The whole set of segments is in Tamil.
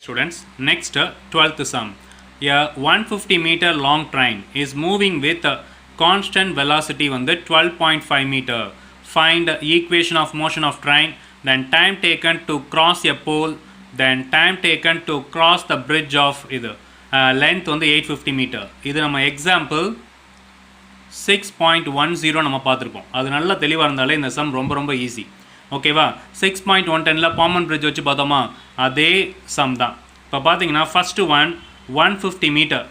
Students, next 12th sum. A 150 meter long train is moving with a constant velocity on the 12.5 meter. Find the equation of motion of train, then time taken to cross a pole, then time taken to cross the bridge of இது length வந்து 850 meter. இது நம்ம example 6.10 நம்ம பார்த்துருக்கோம். அது நல்லா தெளிவாக இருந்தாலே இந்த சம் ரொம்ப ஈஸி. ஓகேவா? 6.110ல் பாமன் பிரிட்ஜ் வச்சு பார்த்தோமா, அதே சம் தான். இப்போ பார்த்தீங்கன்னா ஃபஸ்ட்டு 150 மீட்டர்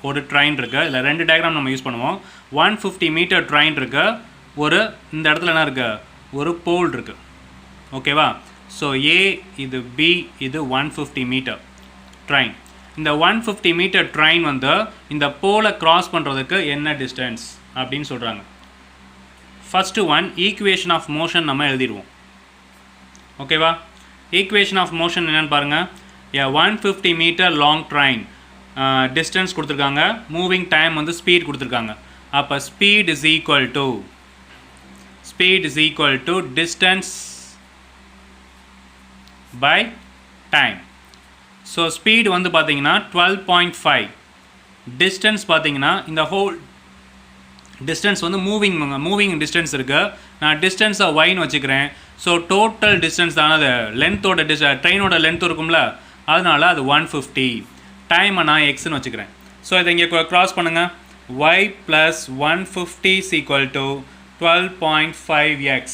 ஒரு ட்ரெயின் இருக்குது. இல்லை ரெண்டு டயக்ராம் நம்ம யூஸ் பண்ணுவோம். 150 மீட்டர் ட்ரெயின் இருக்குது. இந்த இடத்துல என்ன இருக்குது, ஒரு போல் இருக்குது. ஓகேவா? ஸோ ஏ, இது பி, இது 150 மீட்டர் ட்ரெயின். இந்த 150 மீட்டர் ட்ரெயின் வந்து இந்த போலை க்ராஸ் பண்ணுறதுக்கு என்ன டிஸ்டன்ஸ் அப்படின்னு சொல்கிறாங்க. ஃபஸ்ட்டு ஈக்குவேஷன் ஆஃப் மோஷன் நம்ம எழுதிடுவோம். ஓகேவா? ஈக்குவேஷன் ஆஃப் மோஷன் என்னென்னு பாருங்கள். 150 மீட்டர் லாங் ட்ரெயின் டிஸ்டன்ஸ் கொடுத்துருக்காங்க, மூவிங் டைம் வந்து ஸ்பீட் கொடுத்துருக்காங்க. அப்போ speed is equal to distance by time. So speed வந்து பார்த்தீங்கன்னா 12.5, டிஸ்டன்ஸ் பார்த்தீங்கன்னா இந்த ஹோல் டிஸ்டன்ஸ் வந்து மூவிங் டிஸ்டன்ஸ் இருக்குது. நான் டிஸ்டன்ஸை ஒய்னு வச்சுக்கிறேன். ஸோ டோட்டல் டிஸ்டன்ஸ் தானே, அது லென்த்தோட ட்ரெயினோட லென்த் இருக்கும்ல, அதனால அது 150. டைமை நான் எக்ஸ்ன்னு வச்சுக்கிறேன். ஸோ இதை இங்கே க்ராஸ் பண்ணுங்கள். Y plus 150 is equal to 12.5x.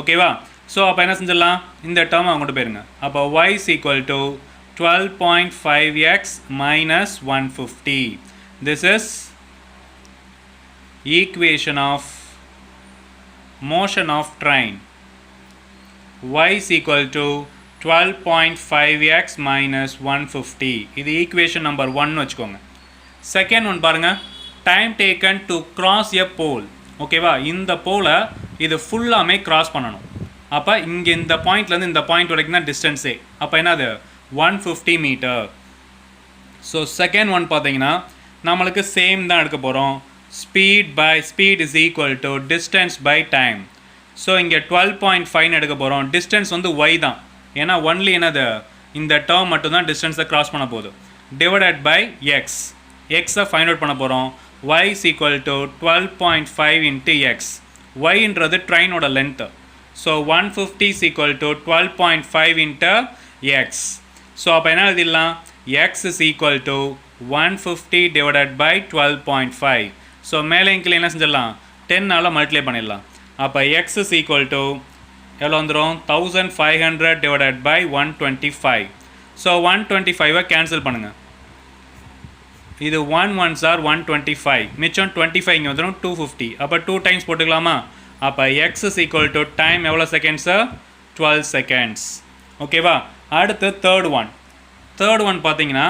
ஓகேவா? ஸோ அப்போ என்ன செஞ்சிடலாம், இந்த டேர்ம் அவங்க கொண்டு போயிருங்க. அப்போ Y is equal to 12.5x minus 150. This is equation of motion of train. Y is equal to 12.5x minus 150. இது equation number 1 வச்சுக்கோங்க. Second one பாருங்க, time taken to cross a pole. ஓகேவா? இந்த போலை இது ஃபுல்லாமே கிராஸ் பண்ணணும். அப்போ இங்கே இந்த பாயிண்ட்லேருந்து இந்த பாயிண்ட் வரைக்கும் தான் டிஸ்டன்ஸே. அப்போ என்னது, 150 மீட்டர். ஸோ செகண்ட் ஒன் பார்த்தீங்கன்னா நம்மளுக்கு சேம் தான் எடுக்க போகிறோம். Speed is equal to distance by time. So இங்கே 12.5 எடுக்க போகிறோம். டிஸ்டன்ஸ் வந்து ஒய் தான், ஏன்னா ஒன்லி என்னது, இந்த டேர்ம் மட்டும்தான் டிஸ்டன்ஸை கிராஸ் பண்ண போகுது. டிவைடட் பை எக்ஸ், எக்ஸை ஃபைண்ட் அவுட் பண்ண போகிறோம். Y is equal to 12.5 into X. ஒய்ன்றது ட்ரெயினோட length. So 150 is equal to 12.5 into X. So அப்போ என்ன எழுதிடலாம், X is equal to 150 divided by 12.5. So மேலே கீழே என்ன செஞ்சிடலாம், 10ஆல் மல்டிப்ளை பண்ணிடலாம். அப்போ எக்ஸ் இஸ் ஈக்குவல் டு எவ்வளோ வந்துடும், 1500 டிவைடட் பை 125. ஸோ 125 கேன்சல் பண்ணுங்கள். இது 1 1s are 125, மிச்சம் 25 இங்கே வந்துடும் 250. அப்போ 2 டைம்ஸ் போட்டுக்கலாமா? அப்போ X is equal to time எவ்வளோ செகண்ட்ஸு, 12 செகண்ட்ஸ். ஓகேவா? அடுத்து தேர்ட் ஒன் பார்த்தீங்கன்னா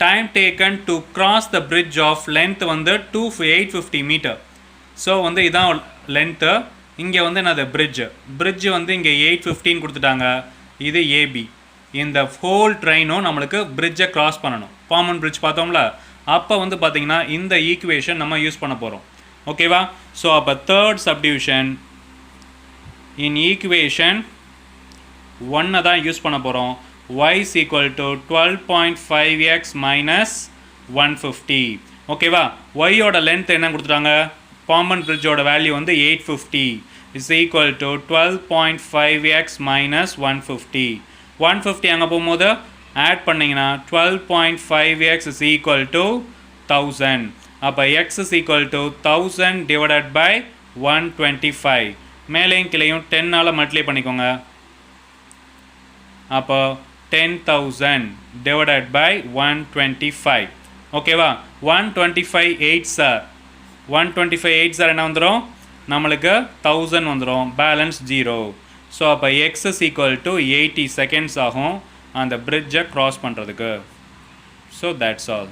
time taken to cross the bridge of length வந்து 850 மீட்டர். ஸோ வந்து இதான் லென்த்து. இங்கே வந்து என்னது, பிரிட்ஜ் வந்து இங்கே 815 கொடுத்துட்டாங்க. இது ஏபி. இந்த ஹோல் ட்ரெயினும் நம்மளுக்கு பிரிட்ஜை கிராஸ் பண்ணணும். பாமன் பிரிட்ஜ் பார்த்தோம்ல, அப்போ வந்து பார்த்தீங்கன்னா இந்த ஈக்குவேஷன் நம்ம யூஸ் பண்ண போகிறோம். ஓகேவா? ஸோ அப்போ தேர்ட் சப்டிவிஷன் இன் ஈக்குவேஷன் 1 தான் யூஸ் பண்ண போகிறோம். y is equal to 12.5x minus 150. ஓகேவா? y ஓட லென்த் என்ன கொடுத்துட்டாங்க, பாமன் பிரிட்ஜோட வேல்யூ வந்து 850 is equal to 12.5x minus 150. 150 அங்கே போகும்போது ஆட் பண்ணிங்கன்னா 12.5x is equal to 1000. அப்போ x is equal to 1000 divided by 125. மேலேயும் கிளையும் 10ஆல் மல்டிப்ளை பண்ணிக்கோங்க. அப்போ 10,000 divided by 125. ஓகேவா? 125 8s என்ன வந்துடும், நம்மளுக்கு 1000 வந்துடும், பேலன்ஸ் 0. ஸோ அப்போ X is equal to 80 seconds ஆகும் அந்த பிரிட்ஜை க்ராஸ் பண்ணுறதுக்கு. So that's all.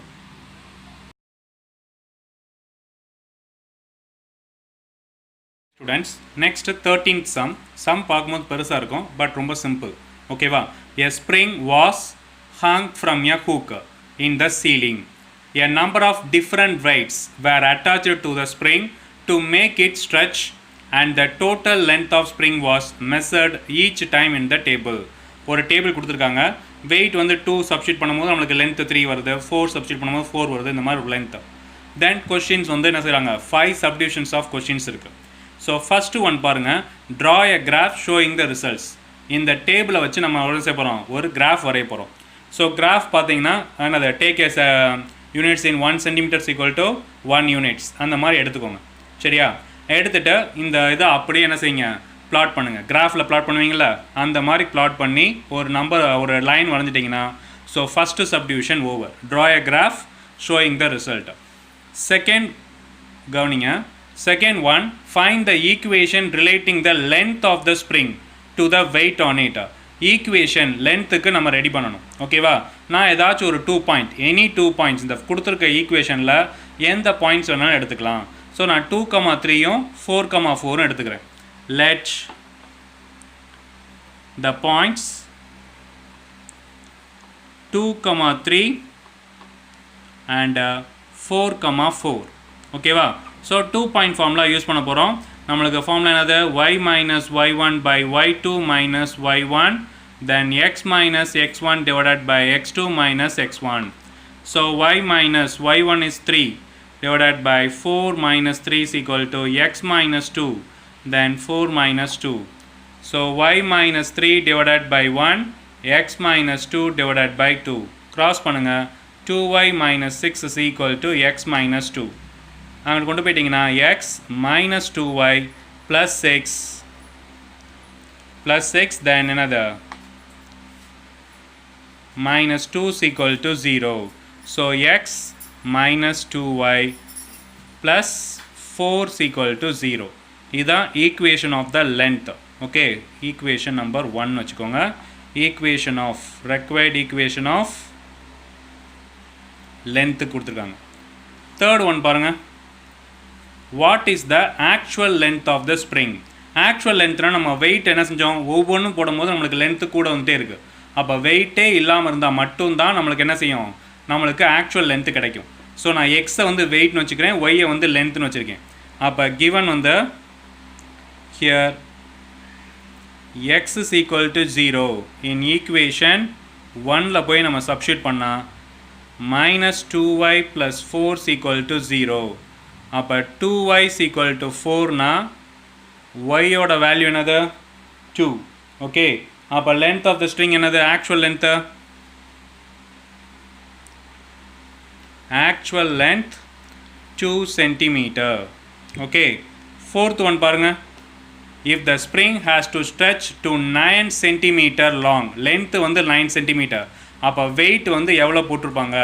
Students, next 13th sum பார்க்கும்போது பெருசாக இருக்கும், பட் ரொம்ப சிம்பிள். ஓகேவா? A spring was hung from a hook in the ceiling. A number of different weights were attached to the spring to make it stretch, and the total length of spring was measured each time in the table. ஒரு டேபிள் கொடுத்துருக்காங்க. வெயிட் வந்து 2 சப்ஸ்டியூட் பண்ணும்போது நம்மளுக்கு லென்த் 3 வருது, 4 சப்ஸ்டியூட் பண்ணும்போது 4 வருது, இந்த மாதிரி ஒரு லென்த். தென் கொஸ்டின்ஸ் வந்து என்ன செய்கிறாங்க, 5 சப்டிவிஷன்ஸ் ஆஃப் கொஸ்டின்ஸ் இருக்குது. ஸோ ஃபஸ்ட்டு ஒன் பாருங்கள், draw a graph showing the results. இந்த டேபிளை வச்சு நம்ம என்ன செய்ய போகிறோம், ஒரு கிராஃப் வரைய போகிறோம். ஸோ கிராஃப் பார்த்தீங்கன்னா என்னது, take as units in 1 centimeters equal to 1 units அந்த மாதிரி எடுத்துக்கோங்க. சரியா, எடுத்துகிட்டு இந்த இதை அப்படியே என்ன செய்யுங்க, பிளாட் பண்ணுங்கள். கிராஃபில் பிளாட் பண்ணுவீங்களா, அந்த மாதிரி பிளாட் பண்ணி ஒரு நம்பர் ஒரு லைன் வரைஞ்சிட்டிங்கன்னா so first subdivision over. Draw a graph showing the result. Second கவனிங்க, second one, find the equation relating the length of the spring to the weight on it. Equation லென்த்துக்கு நம்ம ரெடி பண்ணணும். ஓகேவா, நான் ஏதாச்சும் ஒரு 2 பாயிண்ட், எனி 2 பாயிண்ட்ஸ் இந்த கொடுத்துருக்க ஈக்குவேஷனில் எந்த பாயிண்ட்ஸ் வேணாலும் எடுத்துக்கலாம். ஸோ நான் 2,3யும் 4,4ம் எடுத்துக்கிறேன். Let the points 2,3 and 4,4. ஓகேவா, ஸோ 2 பாயிண்ட் ஃபார்முலா யூஸ் பண்ண போகிறோம். நம்மளுக்கு ஃபார்முலா என்னது, y minus y1 by y2 minus y1 then x minus x1 divided by x2 minus x1. So y minus y1 is 3 divided by 4 minus 3 is equal to x minus 2 then 4 minus 2. So y minus 3 divided by 1, x minus 2 divided by 2. Cross பண்ணுங்க, 2y minus 6 is equal to x minus 2. அங்கே கொண்டு போயிட்டீங்கன்னா x minus 2y plus 6 then another minus 2 is equal to 0. So x minus 2y plus 4 is equal to 0. இதுதான் equation of the length. Okay, equation number 1 வச்சுக்கோங்க. Equation of required equation of length கொடுத்துருக்காங்க. தேர்ட் ஒன் பாருங்கள், what is the actual length of the spring. Actual லென்த்னா நம்ம வெயிட் என்ன செஞ்சோம், ஒவ்வொன்றும் போடும்போது நம்மளுக்கு லென்த்து கூட வந்துட்டே இருக்குது. அப்போ வெயிட்டே இல்லாமல் இருந்தால் மட்டும்தான் நம்மளுக்கு என்ன செய்யும், நம்மளுக்கு ஆக்சுவல் லென்த்து கிடைக்கும். ஸோ நான் எக்ஸை வந்து வெயிட்னு வச்சுக்கிறேன், ஒய்யை வந்து லென்த்னு வச்சுருக்கேன். அப்போ கிவன் வந்து here x is equal to 0 in equation 1ல போய் நம்ம substitute பண்ணா minus 2y plus 4 is equal to 0. அப்போ 2y is equal to 4 னா y ஓட வேல்யூ என்னது 2. ஓகே, அப்போ length of the string என்னது, actual length, actual length 2 centimeter. Okay, fourth one பாருங்க, if the spring has to stretch to 9 centimeter long, length வந்து 9 centimeter, அப்போ weight வந்து எவ்வளோ போட்டிருப்பாங்க.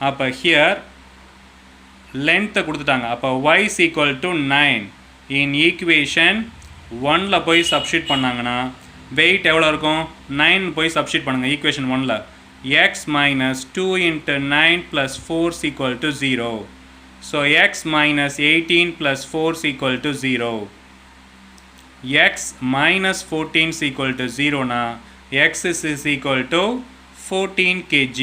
அப்போ here length கொடுத்துட்டாங்க. அப்போ y is equal to 9 in equation 1ல போய் substitute பண்ணாங்கன்னா weight எவ்வளோ இருக்கும், 9 போய் substitute பண்ணுங்க equation 1ல. x minus 2 into 9 plus 4 is equal to 0. So x minus 18 plus 4 is equal to 0. x minus 14 is equal to 0 na x is equal to 14 kg.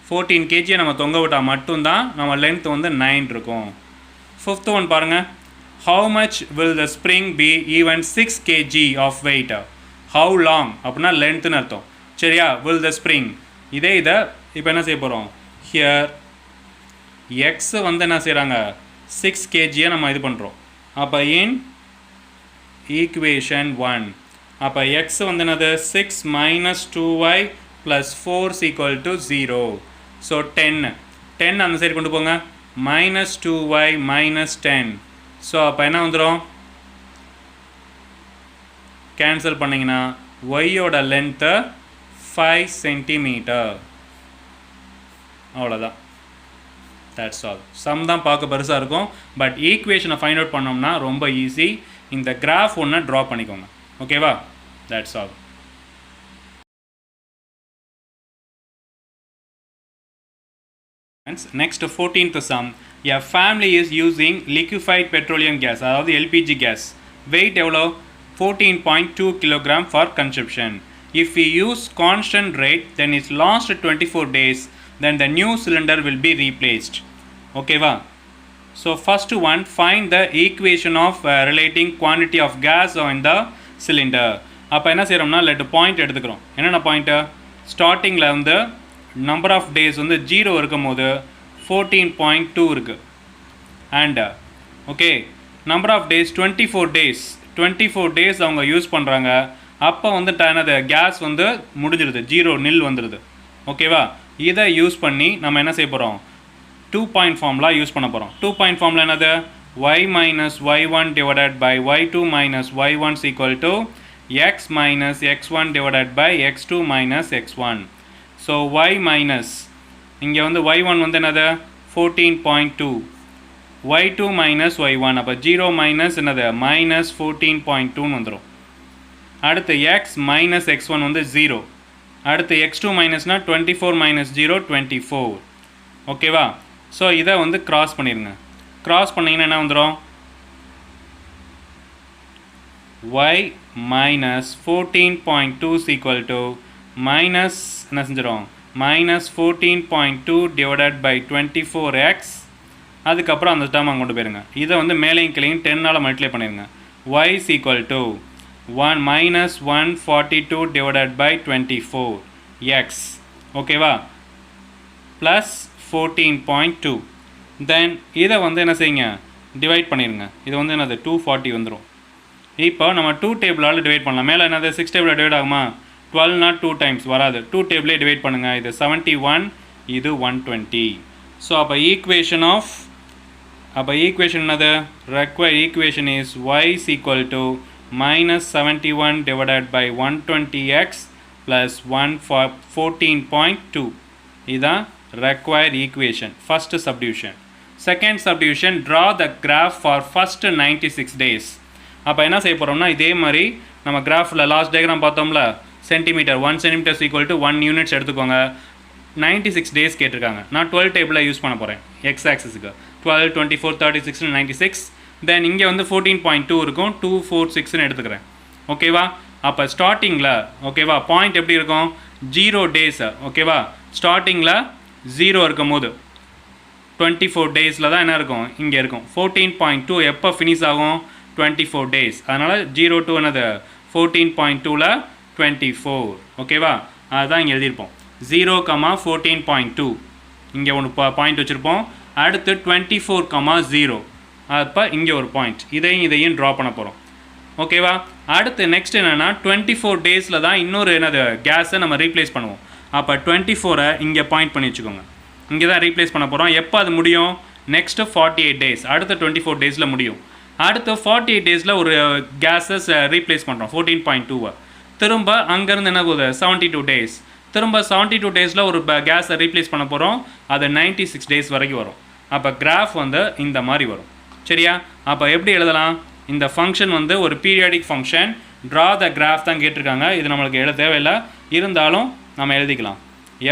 14 kg நம்ம தொங்க விட்டா மட்டும்தான் நம்ம லென்த் வந்து 9 இருக்கும். ஃபிஃப்த் ஒன் பாருங்க, how much will the spring be even 6 kg of weight. how long அப்படின்னா லென்த்னு அர்த்தம். சரியா, will the spring, இதை இப்போ என்ன செய்ய போகிறோம், here x வந்து என்ன செய்கிறாங்க 6 kg நம்ம இது பண்ணுறோம். அப்போ இன் equation 1, அப்போ x வந்து என்னது 6 minus 2y plus 4 is equal to 0. so 10 அந்த சைடு கொண்டு போங்க, minus 2y minus 10. ஸோ அப்போ என்ன வந்துடும், கேன்சல் பண்ணிங்கன்னா ஒய்யோட லென்த்து 5 சென்டிமீட்டர். அவ்வளோதான், தட்ஸ் ஆல். சம் தான் பார்க்க பெருசாக இருக்கும், பட் ஈக்குவேஷனை ஃபைண்ட் அவுட் பண்ணோம்னா ரொம்ப ஈஸி. இந்த கிராஃப் ஒன்று ட்ரா பண்ணிக்கோங்க. ஓகேவா, that's all. Next 14th sum, a family is using liquefied petroleum gas, அதாவது LPG gas. weight எவ்வளோ, 14.2 kg for consumption. if we use constant rate then it lasts 24 days, then the new cylinder will be replaced. ஓகேவா, so first one, find the equation of relating quantity of gas in the cylinder. அப்போ என்ன செய்கிறோம்னா லெட் பாயிண்ட் எடுத்துக்கிறோம். என்னென்ன பாயிண்ட்டு? ஸ்டார்டிங்கில் வந்து நம்பர் ஆஃப் டேஸ் வந்து 0 இருக்கும் போது 14.2 இருக்குது. And okay number of days 24 days அவங்க யூஸ் பண்ணுறாங்க. அப்போ வந்து என்னது கேஸ் வந்து முடிஞ்சிடுது, 0 நில் வந்துடுது. ஓகேவா? இதை யூஸ் பண்ணி நம்ம என்ன செய்ய போகிறோம்? 2 பாயிண்ட் ஃபார்முலா யூஸ் பண்ண போகிறோம். 2 பாயிண்ட் ஃபார்முலா என்னது? y minus y1 divided by y2 minus y1 is equal to x minus x1 divided by x2 minus x1. So y minus இங்கே வந்து y1 வந்து என்னது? 14.2, y2 minus y1, அப்போ 0 minus என்னது? minus 14.2 வந்துடும். அடுத்து x minus x1 வந்து 0. அடுத்து x2 minusனா 24 minus 0 24. ஓகேவா? ஸோ இதை வந்து கிராஸ் பண்ணிடுங்க. கிராஸ் பண்ணிங்கன்னா என்ன வந்துடும்? y minus 14.2 is equal to minus என்ன செஞ்சிடும்? minus 14.2 divided by 24x. அதுக்கப்புறம் அந்த டேர்ம் அங்கே கொண்டு போயிருங்க. இதை வந்து மேலேயும் கீழையும் 10ஆல் மல்டிப்ளை பண்ணிடுங்க. y is equal to minus 142 divided by 24x. ஓகேவா? ப்ளஸ் 14.2. தென் இதை வந்து என்ன செய்யுங்க? டிவைட் பண்ணிடுங்க. இது வந்து என்னது? 240 வந்துடும். இப்போ நம்ம 2 டேபிளால் டிவைட் பண்ணலாம். மேலே என்னது? 6 டேபிளாக டிவைட் ஆகுமா? 12 2 டைம்ஸ் வராது. 2 டேபிளே டிவைட் பண்ணுங்கள். இது 71, இது 120. ஸோ அப்போ ஈக்குவேஷன் என்னது? Required equation is y is equal to minus 71 divided by 120x plus 114.2. இதுதான் required equation. First subdivision. Second subdivision, draw the graph for first 96 days. அப்போ என்ன செய்ய போகிறோம்னா இதே மாதிரி நம்ம கிராஃபில் லாஸ்ட் டயக்ராம் பார்த்தோம்ல, centimetre 1 centimeter equal to 1 units எடுத்துக்கோங்க. 96 days கேட்டிருக்காங்க. நான் 12 டேபிளில் யூஸ் பண்ண போகிறேன் எக்ஸ் ஆக்சிஸுக்கு. 12, 24, 36, 96. தென் இங்கே வந்து 14.2 இருக்கும், 246ன்னு எடுத்துக்கிறேன். ஓகேவா? அப்போ ஸ்டார்டிங்கில் ஓகேவா பாயிண்ட் எப்படி இருக்கும்? 0 days. ஓகேவா? ஸ்டார்டிங்கில் 0 இருக்கும் போது 24 டேஸில் தான் என்ன இருக்கும்? இங்கே இருக்கும். 14.2 எப்போ ஃபினிஷ் ஆகும்? 24 days. அதனால் 0 to என்னது? 14.2ல் 24. ஓகேவா? அதுதான் இங்கே எழுதியிருப்போம். 0, 14.2 இங்கே ஒன்று பாயிண்ட் வச்சுருப்போம். அடுத்து 24, 0 அப்போ இங்கே ஒரு பாயிண்ட். இதையும் ட்ரா பண்ண போகிறோம். ஓகேவா? அடுத்து நெக்ஸ்ட் என்னென்னா 24 டேஸில் தான் இன்னொரு என்னது கேஸை நம்ம ரீப்ளேஸ் பண்ணுவோம். அப்போ 24 இங்கே பாயிண்ட் பண்ணி வச்சுக்கோங்க. இங்கே தான் ரீப்ளேஸ் பண்ண போகிறோம். எப்போ அது முடியும்? Next 48 days. அடுத்த 24 டேஸில் முடியும். அடுத்து 48 டேஸில் ஒரு கேஸஸ் ரீப்ளேஸ் பண்ணுறோம் 14.2. திரும்ப அங்கேருந்து என்ன போகுது? 72 டேஸ். திரும்ப 72 டேஸில் ஒரு கேஸை ரீப்ளேஸ் பண்ண போகிறோம். அது 96 டேஸ் வரைக்கும் வரும். அப்போ கிராஃப் வந்து இந்த மாதிரி வரும். சரியா? அப்போ எப்படி எழுதலாம்? இந்த ஃபங்க்ஷன் வந்து ஒரு periodic function. Draw the graph தான் கேட்டிருக்காங்க. இது நம்மளுக்கு எழுத தேவையில்லை, இருந்தாலும் நம்ம எழுதிக்கலாம்.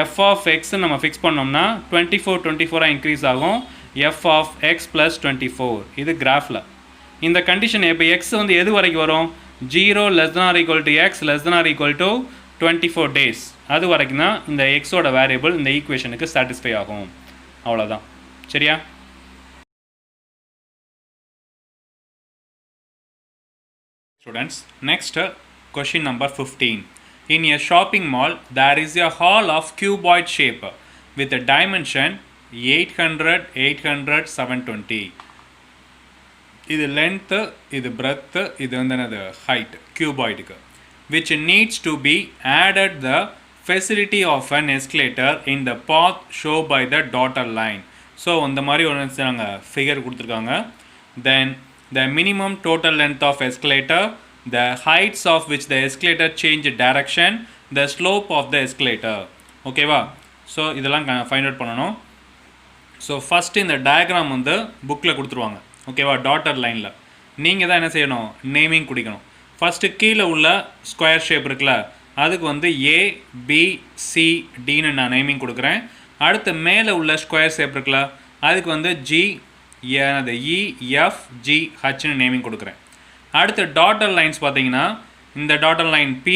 f of x நம்ம ஃபிக்ஸ் பண்ணோம்னா 24 இன்க்ரீஸ் ஆகும். f of x plus 24 இது கிராஃபில். இந்த கண்டிஷன் இப்போ எக்ஸ் வந்து எது வரைக்கும் வரும்? 0 less than or equal to x less than or equal to 24 days. அது வரைக்கும் தான் இந்த எக்ஸோட வேரியபிள் இந்த ஈக்குவேஷனுக்கு சாட்டிஸ்ஃபை ஆகும். அவ்வளோதான். சரியா? Students, next question number 15. In a shopping mall, there is a hall of cuboid shape with a dimension 800, 800, 720. இது length, இது breadth, இது வந்து என்னது height, cuboidக்கு, which needs to be added the facility of an escalator in the path shown by the dotted line. So இந்த மாதிரி ஒரு ஃபிகர் கொடுத்துருக்காங்க. Then the minimum total length of escalator, the heights of which the escalator change direction, the slope of the escalator. ஓகேவா? ஸோ இதெல்லாம் ஃபைண்ட் அவுட் பண்ணணும். ஸோ ஃபஸ்ட்டு இந்த டயக்ராம் வந்து புக்கில் கொடுத்துருவாங்க. ஓகேவா? டாட்டர் லைனில் நீங்கள் தான் என்ன செய்யணும்? நேமிங் குடிக்கணும். ஃபஸ்ட்டு கீழே உள்ள ஸ்கொயர் ஷேப் இருக்குல்ல, அதுக்கு வந்து ABCDன்னு நான் நேமிங் கொடுக்குறேன். அடுத்து மேலே உள்ள ஸ்கொயர் ஷேப் இருக்குல்ல, அதுக்கு வந்து EFGHன்னு நேமிங் கொடுக்குறேன். அடுத்து டாட்டர் லைன்ஸ் பார்த்தீங்கன்னா இந்த டாட்டர் லைன் P,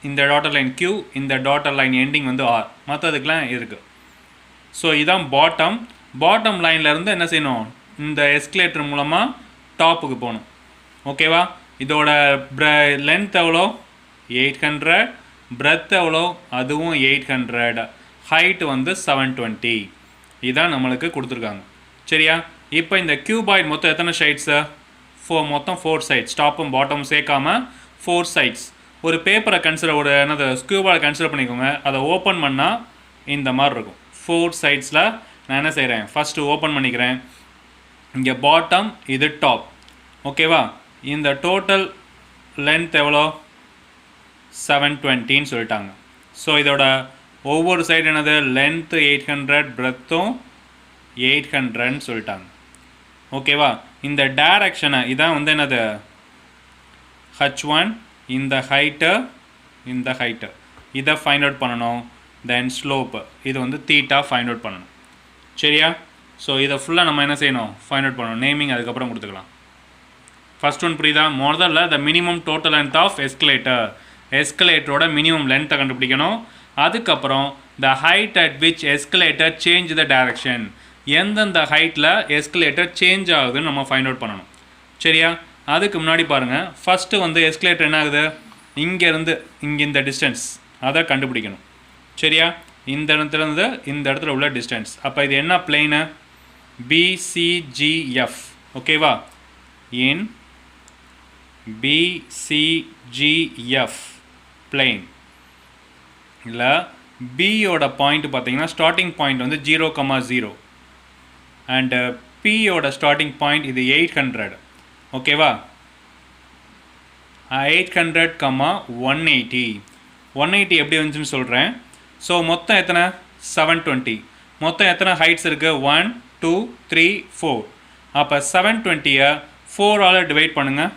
இந்த டாட்டர் லைன் Q, இந்த டாட்டர் லைன் எண்டிங் வந்து R, மற்றதுக்கெலாம் இருக்குது. ஸோ இதுதான் பாட்டம் லைன்லேருந்து என்ன செய்யணும்? இந்த எஸ்கலேட்டர் மூலமாக டாப்புக்கு போகணும். ஓகேவா? இதோட லென்த் எவ்வளோ? 800, breadth எவ்வளோ அதுவும் 800, height வந்து 720. இதான் நம்மளுக்கு கொடுத்துருக்காங்க. சரியா? இப்போ இந்த கியூபாய்ட் மொத்தம் எத்தனை சைட்ஸு? மொத்தம் 4 சைட்ஸ், டாப்பும் பாட்டமும் சேர்க்காம 4 சைட்ஸ். ஒரு பேப்பரை என்னது கியூபாய்ட் கன்சிடர் பண்ணிக்கோங்க. அதை ஓப்பன் பண்ணால் இந்த மாதிரி இருக்கும். 4 சைட்ஸில் நான் என்ன செய்கிறேன், ஃபஸ்ட்டு ஓப்பன் பண்ணிக்கிறேன். இங்கே பாட்டம், இது டாப். ஓகேவா? இந்த டோட்டல் லென்த் எவ்வளோ? 720ன்னு சொல்லிட்டாங்க. ஸோ இதோட ஒவ்வொரு சைடு என்னது, லென்த்து 800, பிரெத்தும் 800ன்னு சொல்லிட்டாங்க. ஓகேவா? இந்த டைரக்ஷனை இதான் வந்து என்னது, h1, இந்த ஹைட்டு இதை ஃபைண்ட் அவுட் பண்ணணும். தென் ஸ்லோப்பு இது வந்து தீட்டா ஃபைண்ட் அவுட் பண்ணணும். சரியா? ஸோ இதை ஃபுல்லாக நம்ம என்ன செய்யணும், ஃபைண்ட் அவுட் பண்ணணும். நேமிங் அதுக்கப்புறம் கொடுத்துக்கலாம். ஃபர்ஸ்ட் ஒன் புரியுதா? முதல்ல the minimum total length of எஸ்கலேட்டரோட மினிமம் லென்த்தை கண்டுபிடிக்கணும். அதுக்கப்புறம் the height at which escalator change the direction, எந்தெந்த ஹைட்டில் எஸ்கலேட்டர் சேஞ்ச் ஆகுதுன்னு நம்ம ஃபைண்ட் அவுட் பண்ணணும். சரியா? அதுக்கு முன்னாடி பாருங்கள், ஃபஸ்ட்டு வந்து எஸ்கலேட்டர் என்ன ஆகுது, இங்கேருந்து இங்கே இந்த டிஸ்டன்ஸ் அதை கண்டுபிடிக்கணும். சரியா? இந்த இடத்துலேருந்து இந்த இடத்துல உள்ள டிஸ்டன்ஸ். அப்போ இது என்ன பிளெயினு, BCGF. ஓகேவா? இன் BCGF பிளெயின் இல்லை, பியோட பாயிண்ட் பார்த்தீங்கன்னா ஸ்டார்டிங் பாயிண்ட் வந்து 0,0 அண்டு பியோட ஸ்டார்டிங் பாயிண்ட் இது 800. ஓகேவா? 800, 180. 180 எப்படி வந்துச்சுன்னு சொல்கிறேன். ஸோ மொத்தம் எத்தனை, 720. மொத்தம் எத்தனை ஹைட்ஸ் இருக்குது, 1, 2, 3, 4. அப்போ 720-ஐ 4ஆல் டிவைட் பண்ணுங்கள்.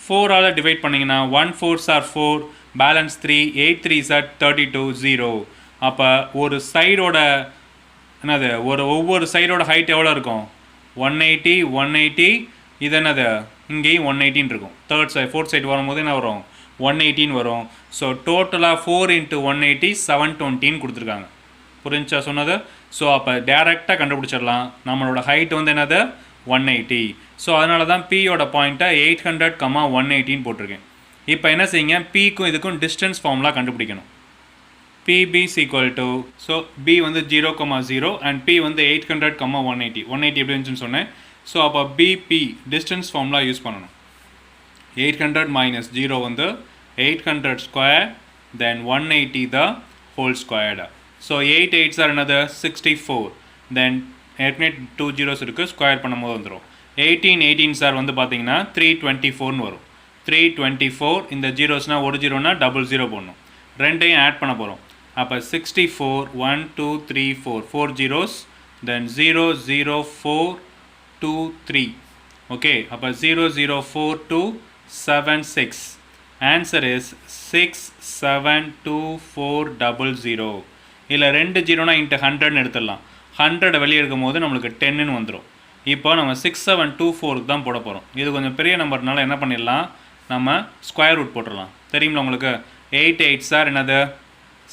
4ஆல் டிவைட் பண்ணிங்கன்னா 1 4s are 4, balance 3, 8 3s are 32, 0. அப்போ ஒரு சைடோட என்னது, ஒவ்வொரு சைடோட ஹைட் எவ்வளோ இருக்கும், 180, 180. இது என்னது, இங்கேயும் 180 இருக்கும். ஃபோர்த் சைடு வரும்போது என்ன வரும், 180 வரும். ஸோ டோட்டலாக 4 × 180 720 கொடுத்துருக்காங்க. புரிஞ்சா சொன்னது? ஸோ அப்போ டேரெக்டாக கண்டுபிடிச்சிடலாம். நம்மளோட ஹைட் வந்து என்னது, 180. ஸோ அதனால தான் பியோட பாயிண்ட்டை 800, 180 போட்டிருக்கேன். இப்போ என்ன செய்யுங்க, பிக்கும் இதுக்கும் டிஸ்டன்ஸ் ஃபார்முலா கண்டுபிடிக்கணும். PB is equal to, so B வந்து 0,0 அண்ட் P வந்து 800, 180. 180 எப்படி இருந்துச்சுன்னு சொன்னேன். ஸோ அப்போ BP டிஸ்டன்ஸ் ஃபார்முலா யூஸ் பண்ணணும். 800 minus 0 வந்து 800 square, then 180 the whole squared. So 8 8s are என்னது, 64. தென் ஏற்கனவே 2 zeros இருக்குது, ஸ்கொயர் பண்ணும்போது வந்துடும். 18 18s are வந்து பார்த்தீங்கன்னா 324ன்னு வரும். 324, இந்த ஜீரோஸ்னால் ஒரு ஜீரோனா 00 போடணும். ரெண்டையும் ஆட் பண்ண போகிறோம். அப்போ 64, 1 2 3 4, 4 zeros, தென் 0 0 4 2 3. ஓகே, அப்போ 0 0 4 2 7 6. Answer is 6724000. இதில் 2 ஜீரோனா இன்ட்டு 100ன்னு எடுத்துடலாம். 100 வெளியே இருக்கும் போது நம்மளுக்கு 10ன்னு வந்துடும். இப்போ நம்ம 6724 தான் போட போகிறோம். இது கொஞ்சம் பெரிய நம்பர்னால என்ன பண்ணிடலாம், நம்ம ஸ்கொயர் ரூட் போட்டுடலாம். தெரியுங்களா உங்களுக்கு? 8 8s are என்னது,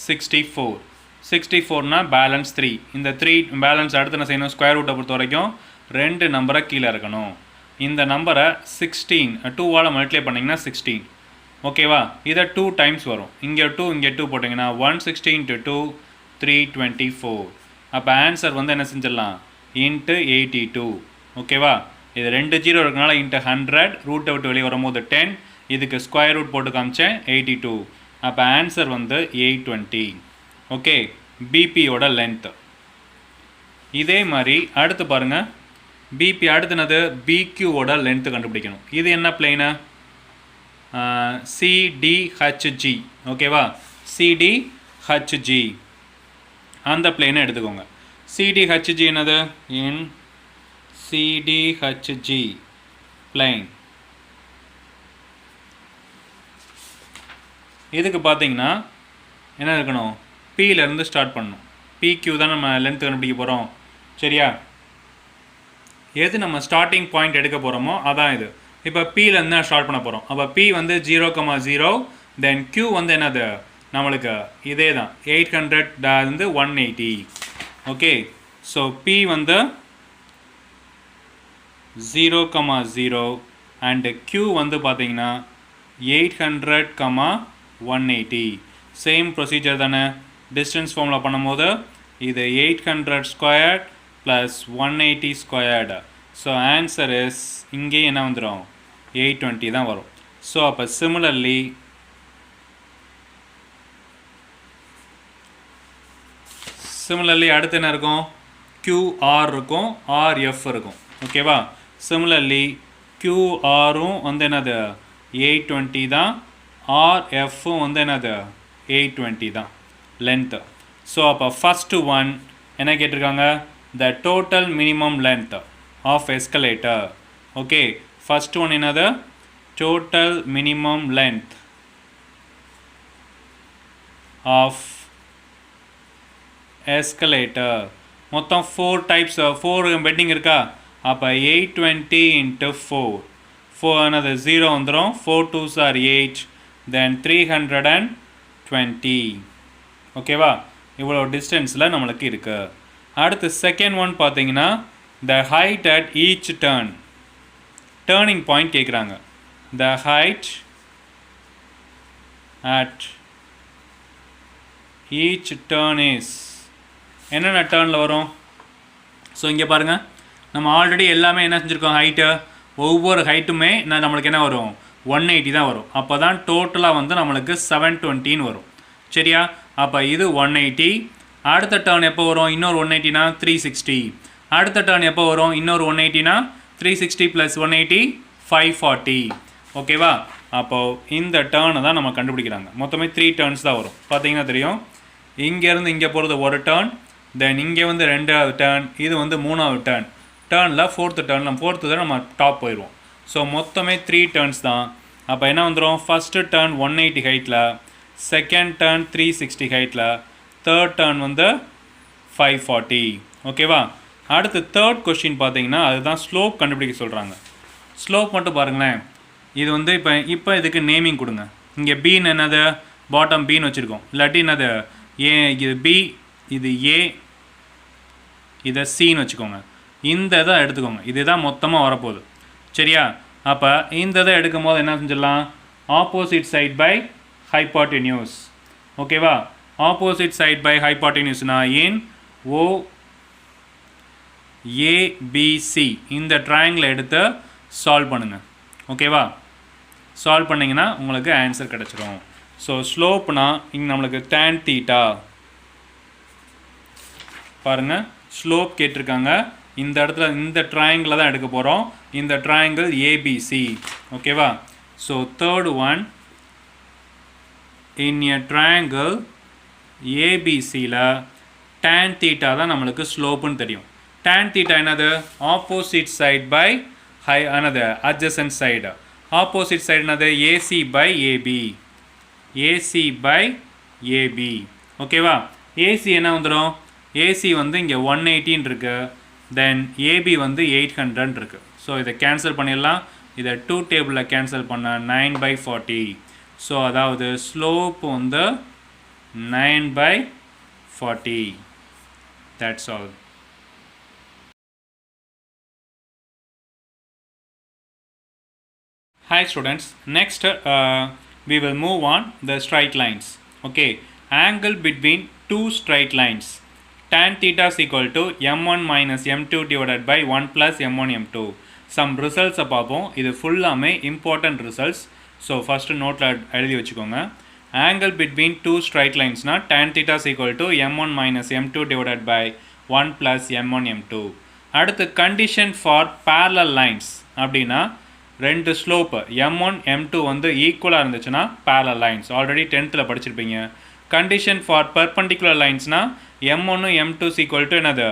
64. 64னா பேலன்ஸ் 3. இந்த 3 பேலன்ஸ் அடுத்து என்ன செய்யணும், ஸ்கொயர் ரூட்டை பொறுத்த வரைக்கும் 2 நம்பரை கீழே இருக்கணும். இந்த நம்பரை 16 2ஆல் மல்டிப்ளை பண்ணிங்கன்னா 16. ஓகேவா? இதை 2 டைம்ஸ் வரும். இங்கே 2 இங்கே 2 போட்டிங்கன்னா 116 × 2 324. அப்போ ஆன்சர் வந்து என்ன செஞ்சிடலாம், இன்ட்டு 82. ஓகேவா? இது 2 ஜீரோ இருக்கனால இன்ட்டு 100, ரூட்டை விட்டு வெளியே வரும்போது 10, இதுக்கு ஸ்கொயர் ரூட் போட்டு காமிச்சேன் 82. அப்போ ஆன்சர் வந்து 820. ஓகே, பிபியோட லென்த்து. இதே மாதிரி அடுத்து பாருங்கள், பிபி அடுத்துனது பிக்யூவோட லென்த்து கண்டுபிடிக்கணும். இது என்ன பிளெயினு, CDHG. ஓகேவா? CDHG அந்த பிளெயினை எடுத்துக்கோங்க. CDHG என்னது, இன் CDHG பிளெயின். இதுக்கு பார்த்தீங்கன்னா என்ன இருக்கணும், பியிலேருந்து ஸ்டார்ட் பண்ணணும். PQ தான் நம்ம லென்த்து கண்டுபிடிக்க போகிறோம். சரியா? எது நம்ம ஸ்டார்டிங் பாயிண்ட் எடுக்க போகிறோமோ அதான் இது. இப்போ பியிலேருந்து தான் ஸ்டார்ட் பண்ண போகிறோம். அப்போ P வந்து 0,0, தென் Q வந்து என்னது, நம்மளுக்கு இதே தான் 800 வந்து 180. ஓகே, ஸோ P வந்து 0,0 அண்டு Q வந்து பார்த்தீங்கன்னா 800, 180. Same procedure தானே distance formula பண்ணும்போது இது 800 squared plus 180 squared. So answer is இங்கே என்ன வந்துரும் 820 தான் வரும். So அப்போ similarly அடுத்து என்ன இருக்கும் QR இருக்கும் RF இருக்கும் ஓகேவா. similarly QRும் வந்து என்னது 820 தான், RFும் வந்து என்னது 820 தான் length. ஸோ அப்போ ஃபஸ்ட்டு ஒன் என்ன கேட்டிருக்காங்க the total minimum length of escalator. Okay first one என்னது total minimum length of escalator. மொத்தம் 4 types 4 பெட்டிங் இருக்கா. அப்போ 820 into 4 another 0 வந்துடும். 4 2s are 8, then 320. ஓகேவா, இவ்வளோ டிஸ்டன்ஸில் நம்மளுக்கு இருக்கு. அடுத்து செகண்ட் ஒன் பார்த்தீங்கன்னா the height at each turn. Turning point கேட்குறாங்க. the height at each turn is என்னென்ன டேர்னில் வரும். ஸோ இங்கே பாருங்கள், நம்ம ஆல்ரெடி எல்லாமே என்ன செஞ்சுருக்கோம், ஹைட்டு ஒவ்வொரு ஹைட்டுமே நம்மளுக்கு என்ன வரும் 180 தான் வரும். அப்போ தான் டோட்டலாக வந்து நம்மளுக்கு 720 வரும். சரியா, அப்போ இது 180. அடுத்த டேர்ன் எப்போ வரும், இன்னொரு 180னா 360. அடுத்த டேர்ன் எப்போ வரும், இன்னொரு 180னா 360 + 180 540. ஓகேவா, அப்போது இந்த டேர்னை தான் நம்ம கண்டுபிடிக்கிறாங்க. மொத்தமே 3 டேர்ன்ஸ் தான் வரும். பார்த்தீங்கன்னா தெரியும், இங்கேருந்து இங்கே போகிறது ஒரு டேர்ன், தென் இங்கே வந்து 2வது டேர்ன், இது வந்து 3வது டேர்ன். டேர்னில் 4th டேர்ன், நம்ம 4th தான் நம்ம டாப் போயிடுவோம். ஸோ மொத்தமே 3 டேர்ன்ஸ் தான். அப்போ என்ன வந்துடும், ஃபஸ்ட்டு டேர்ன் 180 ஹைட்டில், செகண்ட் டேர்ன் 360 ஹைட்டில், தேர்ட் டேர்ன் வந்து 540. ஓகேவா, அடுத்து தேர்ட் கொஸ்டின் பார்த்தீங்கன்னா அதுதான் ஸ்லோப் கண்டுபிடிக்க சொல்கிறாங்க. ஸ்லோப் மட்டும் பாருங்களேன். இது வந்து இப்போ இதுக்கு நேமிங் கொடுங்க. இங்கே பீன்னு என்னது, பாட்டம் பீன்னு வச்சுருக்கோம். இல்லாட்டி என்னது ஏ, இது பி, இது ஏ, இதை சின்னு வச்சுக்கோங்க. இந்த இதை எடுத்துக்கோங்க, இதுதான் மொத்தமாக வரப்போகுது. சரியா, அப்போ இந்த இதை எடுக்கும் போது என்ன செஞ்சிடலாம், ஆப்போசிட் சைட் பை ஹைபாட்டினியூஸ். ஓகேவா, ஆப்போசிட் சைட் பை ஹைபாட்டினியூஸ்னா ஏன் ஓ ஏபிசி இந்த ட்ரையாங்கிள் எடுத்து சால்வ் பண்ணுங்கள். ஓகேவா, சால்வ் பண்ணிங்கன்னா உங்களுக்கு ஆன்சர் கிடச்சிரும். ஸோ ஸ்லோப்னா இங்கே நம்மளுக்கு tan தீட்டா பாருங்கள், ஸ்லோப் கேட்டிருக்காங்க. இந்த இடத்துல இந்த ட்ரையாங்கிளை தான் எடுக்க போகிறோம். இந்த ட்ரையாங்கிள் ஏபிசி. ஓகேவா, so third one, in a triangle ஏபிசியில் tan தீட்டா தான் நம்மளுக்கு ஸ்லோப்புன்னு தெரியும். tan தீட்டா என்னது, opposite side by another adjacent side. Opposite side என்னது, AC by AB, AC by AB. ஓகேவா, ஏசி என்ன வந்துடும், ஏசி வந்து இங்கே 180 இருக்கு, தென் ஏபி வந்து 800 இருக்குது. ஸோ இதை கேன்சல் பண்ணிடலாம். இதை 2 டேபிளில் கேன்சல் பண்ண 9/40. ஸோ அதாவது ஸ்லோப் வந்து 9/40. That's all. Hi students, next we will move on the straight lines. Okay, angle between two straight lines. Tan theta is equal to m1 minus m2 divided by 1 plus m1 m2. Some results பார்ப்போம். இது ஃபுல்லாமே important results. So first note எழுதி வச்சுக்கோங்க. Angle between two straight lines na tan theta is equal to m1 minus m2 divided by 1 plus m1 m2. அடுத்து condition for parallel lines அப்படின்னா ரெண்டு ஸ்லோப் m1 m2 வந்து ஈக்குவலாக இருந்துச்சுன்னா parallel lines. ஆல்ரெடி 10th படிச்சிருப்பீங்க. கண்டிஷன் ஃபார் பெர்பெண்டிகுலர் லைன்ஸ்னால் m1 m2 is equal to என்னது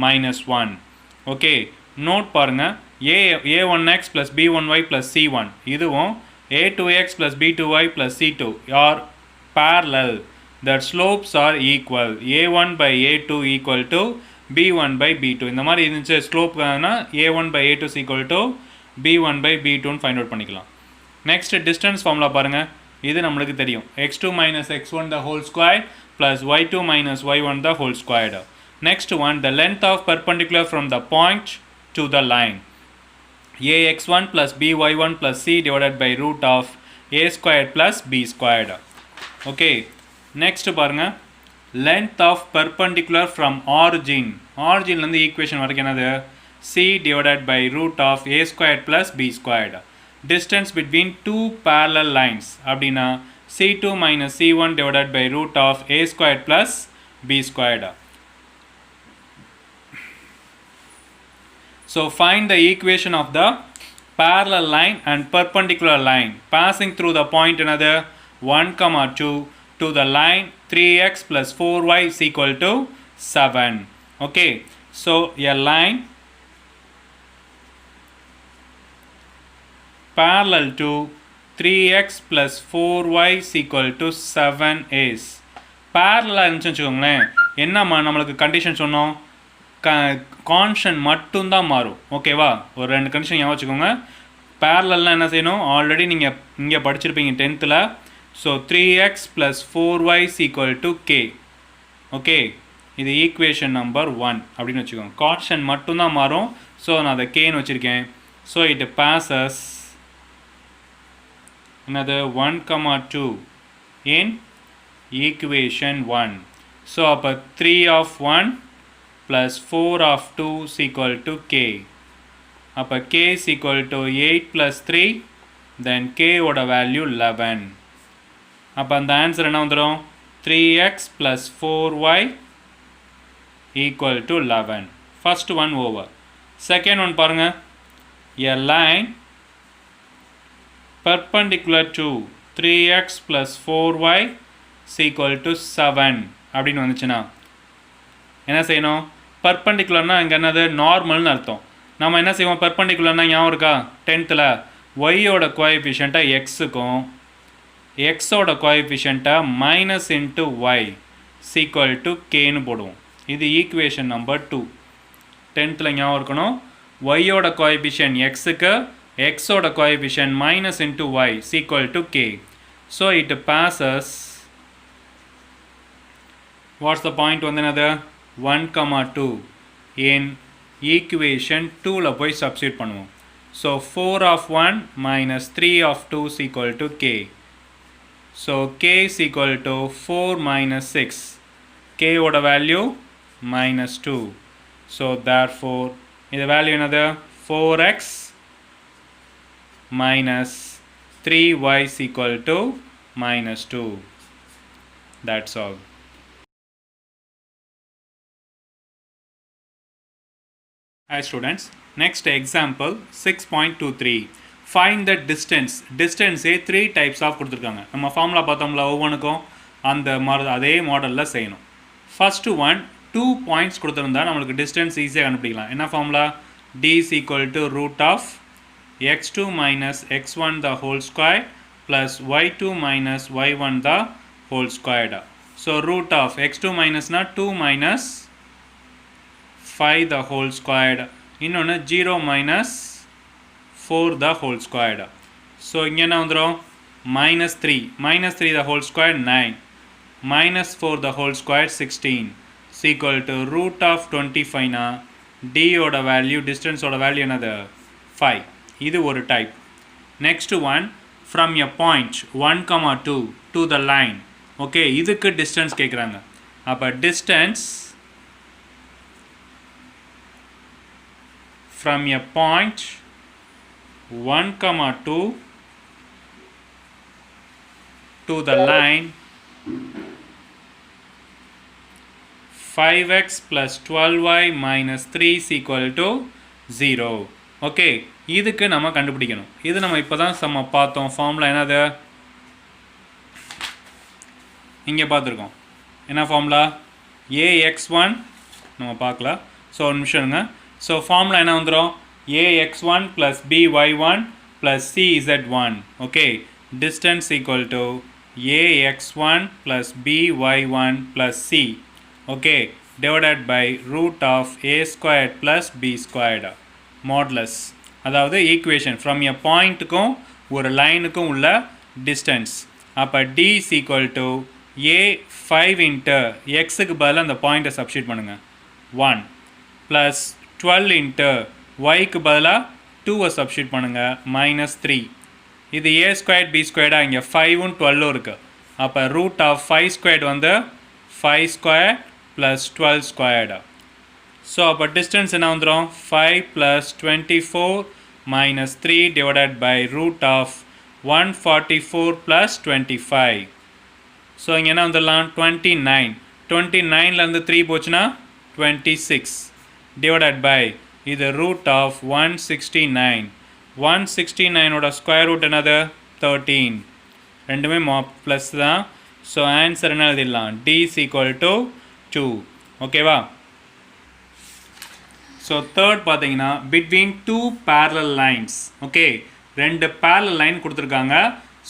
-1. ஓகே, நோட் பாருங்கள், a1x plus b1y plus c1 இதுவும் a2x plus b2y plus c2 are parallel. Their slopes are equal. a1 by a2 equal to b1 by b2. இந்த மாதிரி இருந்துச்சு ஸ்லோப்னா a1 by a2 is equal to b1 by b2 find out பண்ணிக்கலாம். நெக்ஸ்ட் டிஸ்டன்ஸ் ஃபார்முலா பாருங்கள். இது நம்மளுக்கு தெரியும், x2 minus x1 the whole square plus y2 minus y1 the whole square. Next one, the length of perpendicular from the point to the line. ax1 plus by1 plus c divided by root of a squared plus b squared. Okay, next பாருங்க, length of perpendicular from origin இருந்து ஈக்குவேஷன் வரைக்கும் என்னது, c divided by root of a squared plus b squared. Distance between two parallel lines அப்படின்னா c2 minus c1 divided by root of a squared plus b squared. So find the equation of the parallel line and perpendicular line passing through the point another 1, 2 to the line 3x plus 4y is equal to 7. Okay, so a line parallel to 3x plus 4y is equal to 7 is parallel இருந்துச்சுன்னு வச்சுக்கோங்களேன். என்னம்மா நம்மளுக்கு கண்டிஷன் சொன்னோம், கான்ஸ்டன்ட் மட்டும்தான் மாறும். ஓகேவா, ஒரு 2 கண்டிஷன் ஞாபகம் வச்சுக்கோங்க. பேரலல்லாம் என்ன செய்யணும், ஆல்ரெடி நீங்கள் இங்கே படிச்சிருப்பீங்க 10th. So 3x plus 4y is equal to k. Okay, இது ஈக்குவேஷன் நம்பர் 1 அப்படின்னு வச்சுக்கோங்க. கான்ஸ்டன்ட் மட்டும்தான் மாறும். ஸோ நான் அதை கேன்னு வச்சுருக்கேன். So it bosses another 1, 2 in equation 1. So அப்போ 3 of 1 plus 4 of 2 is equal to k. அப்போ k is equal to 8 plus 3, then k ஓட வேல்யூ 11. அப்போ அந்த ஆன்சர் என்ன வந்துடும், 3x plus 4y equal to 11. First one over. Second one பாருங்க, a line perpendicular to 3x plus 4y is equal to 7 அப்படின்னு வந்துச்சுன்னா என்ன செய்யணும், பர்பண்டிகுலர்னா இங்கே என்னது, நார்மல்னு அர்த்தம். நம்ம என்ன செய்வோம், பர்பண்டிகுலர்னா ஞாபகம் இருக்கா 10th, ஒய்யோட கோஎஃபிஷியண்ட்டை எக்ஸுக்கும் எக்ஸோட கோஎஃபிஷியண்ட்டை minus into Y sequel to கேன்னு போடுவோம். இது ஈக்குவேஷன் நம்பர் 2. 10th ஞாபகம் இருக்கணும், ஒய்யோட கோஎஃபிஷியன்ட் எக்ஸுக்கு எக்ஸோட coefficient minus into Y sequel to K. So it passes, what's the point வந்து என்னது, 1, 2 in equation 2ல போய் சப்ஸ்டியூட் பண்ணுவோம். So 4 of 1 minus 3 of 2 is equal to k. So k is equal to 4 minus 6. K ஓட வேல்யூ minus 2. So therefore இந்த வேல்யூ என்னது, 4x minus 3y is equal to minus 2. That's all. Hi students, next example 6.23. Find the distance. Distance 3 types of கொடுத்துருக்காங்க. நம்ம ஃபார்முலா பார்த்தோம்ல, ஒவ்வொன்றுக்கும் அந்த அதே மாடலில் செய்யணும். ஃபர்ஸ்ட் ஒன் 2 பாயிண்ட்ஸ் கொடுத்துருந்தா நம்மளுக்கு டிஸ்டன்ஸ் ஈஸியாக கண்டுபிடிக்கலாம். என்ன formula, d is equal to root of x2 minus x1 the whole square plus y2 minus y1 the whole squared. So root of x2 minus na 2 minus 5 the whole squared, இன்னொன்று 0 minus 4 the whole squared. So இங்கே என்ன வந்துடும், minus 3 the whole squared 9, minus 4 the whole squared 16 is equal to root of 25 na d ஓட வேல்யூ, டிஸ்டன்ஸ் ஓட வேல்யூ என்னது 5. இது ஒரு type. Next one, from a point 1, 2 to the line. Okay, இதுக்கு டிஸ்டன்ஸ் கேட்குறாங்க. அப்போ distance from a point 1, 2 to the line 5x plus 12y minus 3 is equal to 0. Okay, இதுக்கு நம்ம கண்டுபிடிக்கணும். இது நம்ம இப்போ தான் நம்ம பார்த்தோம். ஃபார்முலா என்னது, இங்கே பார்த்துருக்கோம். என்ன ஃபார்முலா, ax1 நம்ம பார்க்கலாம். ஸோ ஒரு நிமிஷம் இருங்க. ஸோ ஃபார்முலா என்ன வந்துடும், ax1 plus by1 plus cz1. Okay, distance equal to ax1 plus by1 plus c. Okay, divided by root of a squared plus b squared modulus. அதாவது ஈக்குவேஷன் ஃப்ரம் எ பாயிண்ட்டுக்கும் ஒரு லைனுக்கும் உள்ள டிஸ்டன்ஸ். அப்போ d is equal to a 5 into எக்ஸுக்கு பதிலாக அந்த பாயிண்ட்டை சப்ஸ்டியூட் பண்ணுங்கள் 1 ப்ளஸ் 12 இன்ட்டு ஒய்க்கு பதிலாக 2வை சப்ஸ்டியூட் பண்ணுங்கள் -3 இது a squared b squared இங்கே 5 12 இருக்கு. அப்போ root of 5 squared வந்து 5 squared plus 12 squared. ஸோ அப்போ distance என்ன வந்துடும் 5 plus 24 minus 3 divided by root of 144 plus 25. So இங்கே என்ன வந்துடலாம் 29. 29லேருந்து 3 போச்சுன்னா 26 divided by இது root of 169. 169 ஓட ஸ்கொயர் ரூட் என்னது 13. ரெண்டுமே ப்ளஸ் தான். ஸோ ஆன்சர் என்ன எழுதிடலாம் D is equal to 2. ஓகேவா? ஸோ தேர்ட் பார்த்தீங்கன்னா between 2 parallel lines. Okay, 2 parallel line கொடுத்துருக்காங்க.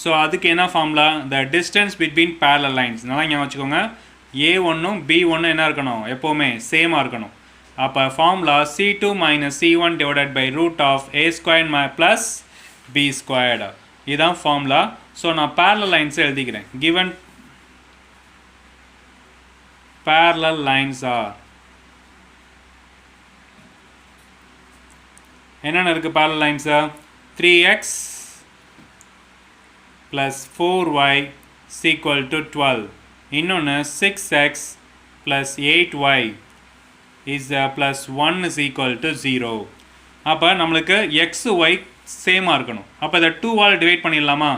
ஸோ அதுக்கு என்ன formula? The distance between parallel lines. நல்லா ஞாபகம் வச்சுக்கோங்க, A1ம் B1ம் என்ன இருக்கணும்? எப்போவுமே சேமாக இருக்கணும். அப்போ formula C2 minus C1 divided by root of A squared plus B squared. இதுதான் ஃபார்முலா. ஸோ நான் parallel lines எழுதிக்கிறேன். given parallel lines are என்னென்ன இருக்குது parallel lines? 3x plus 4y is equal to 12. இன்னொன்று 6x plus 8y is plus 1 is equal to 0. அப்போ நம்மளுக்கு x y சேமாக இருக்கணும். அப்போ இதை 2ஆல் டிவைட் பண்ணிடலாமா?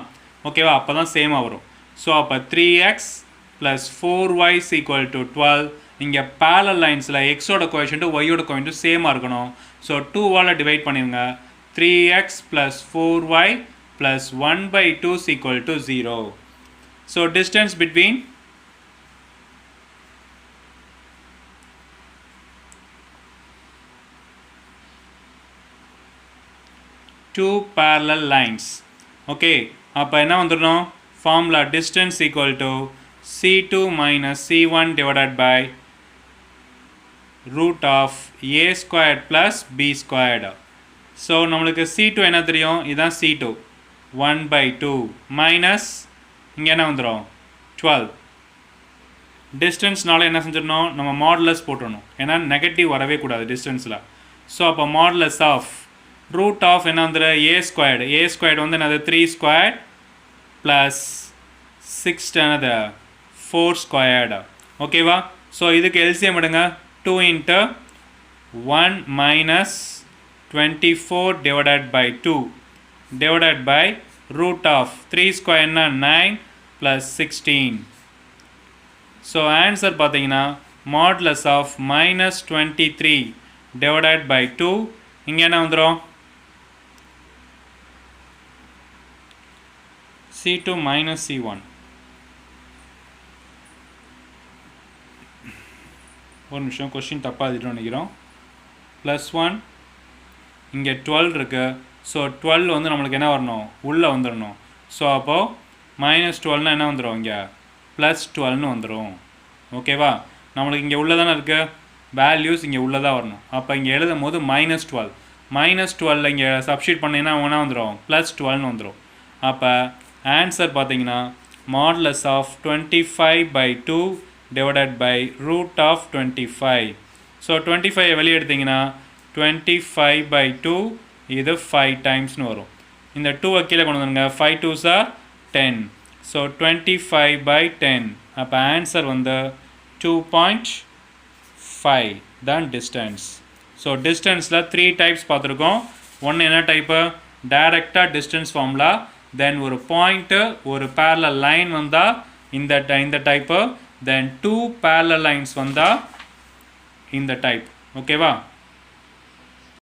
ஓகேவா? அப்போ தான் சேமாக வரும். ஸோ அப்போ 3x plus 4y is equal to 12. இங்கே parallel linesல எக்ஸோட கோஎஃபிஷியன்ட்டு ஒய்யோட கோஎஃபிஷியன்ட்டு சேமாக இருக்கணும். ஸோ 2ஆல் டிவைட் பண்ணிடுங்க. 3x plus 4y plus 1 by 2 is equal to 0. So distance between two parallel lines. Okay, அப்போ என்ன வந்துடணும்? Formula distance equal to C2 minus C1 divided by root of A squared plus B squared. So நம்மளுக்கு C2 என்ன தெரியும்? இதுதான் C2 1 by 2 minus இங்கே என்ன வந்துடும் 12. டிஸ்டன்ஸ்னால என்ன செஞ்சிடணும்? நம்ம மாடுலஸ் போட்டுடணும். ஏன்னா நெகட்டிவ் வரவே கூடாது டிஸ்டன்ஸில். ஸோ அப்போ மாடுலஸ் ஆஃப் ரூட் ஆஃப் என்ன வந்துடும்? ஏ ஸ்கொயர்டு. ஏ ஸ்கொயர்டு வந்து என்னது 3 ஸ்கொயர்ட் ப்ளஸ் 6 என்னது 4 ஸ்கொயர்டு. ஓகேவா? ஸோ இதுக்கு எல்சிஎம் எடுங்க. 2 into 1 minus 24 divided by 2 divided by root of 3 square 9 plus 16. So answer பார்த்தீங்கன்னா modulus of minus 23 divided by 2 இங்கே என்ன வந்துடும்? C2 minus C1. ஒரு நிமிஷம், கொஸ்டின் தப்பாக எழுதிட்டு நினைக்கிறோம். ப்ளஸ் 1 இங்கே 12 இருக்குது. ஸோ 12 வந்து நம்மளுக்கு என்ன வரணும்? உள்ளே வந்துடணும். ஸோ அப்போது மைனஸ் 12னா என்ன வந்துடும்? இங்கே ப்ளஸ் 12னு வந்துடும். ஓகேவா? நம்மளுக்கு இங்கே உள்ளே தானே இருக்குது, வேல்யூஸ் இங்கே உள்ளே தான் வரணும். அப்போ இங்கே எழுதும் போது மைனஸ் 12 மைனஸ் 12 இங்கே சப்ஸ்டியூட் பண்ணிங்கன்னா என்ன வந்துடும்? ப்ளஸ் 12னு வந்துடும். அப்போ ஆன்சர் பார்த்தீங்கன்னா modulus of 25 by 2 divided by root of 25. So 25 வெளியே எடுத்திங்கன்னா 25 by 2 இது 5 டைம்ஸ்னு வரும். இந்த 2 கீழே கொண்டு வந்துருங்க. 5 2s are 10. So 25 by 10. அப்போ ஆன்சர் வந்து 2.5 தான் டிஸ்டன்ஸ். ஸோ டிஸ்டன்ஸில் 3 டைப்ஸ் பார்த்துருக்கோம். ஒன்று என்ன டைப்பு? டைரெக்டாக டிஸ்டன்ஸ் ஃபார்முலா. தென் ஒரு பாயிண்ட்டு ஒரு parallel லைன் வந்தால் இந்த டைப்பு. தென் 2 parallel lines வந்தால் இந்த டைப். ஓகேவா?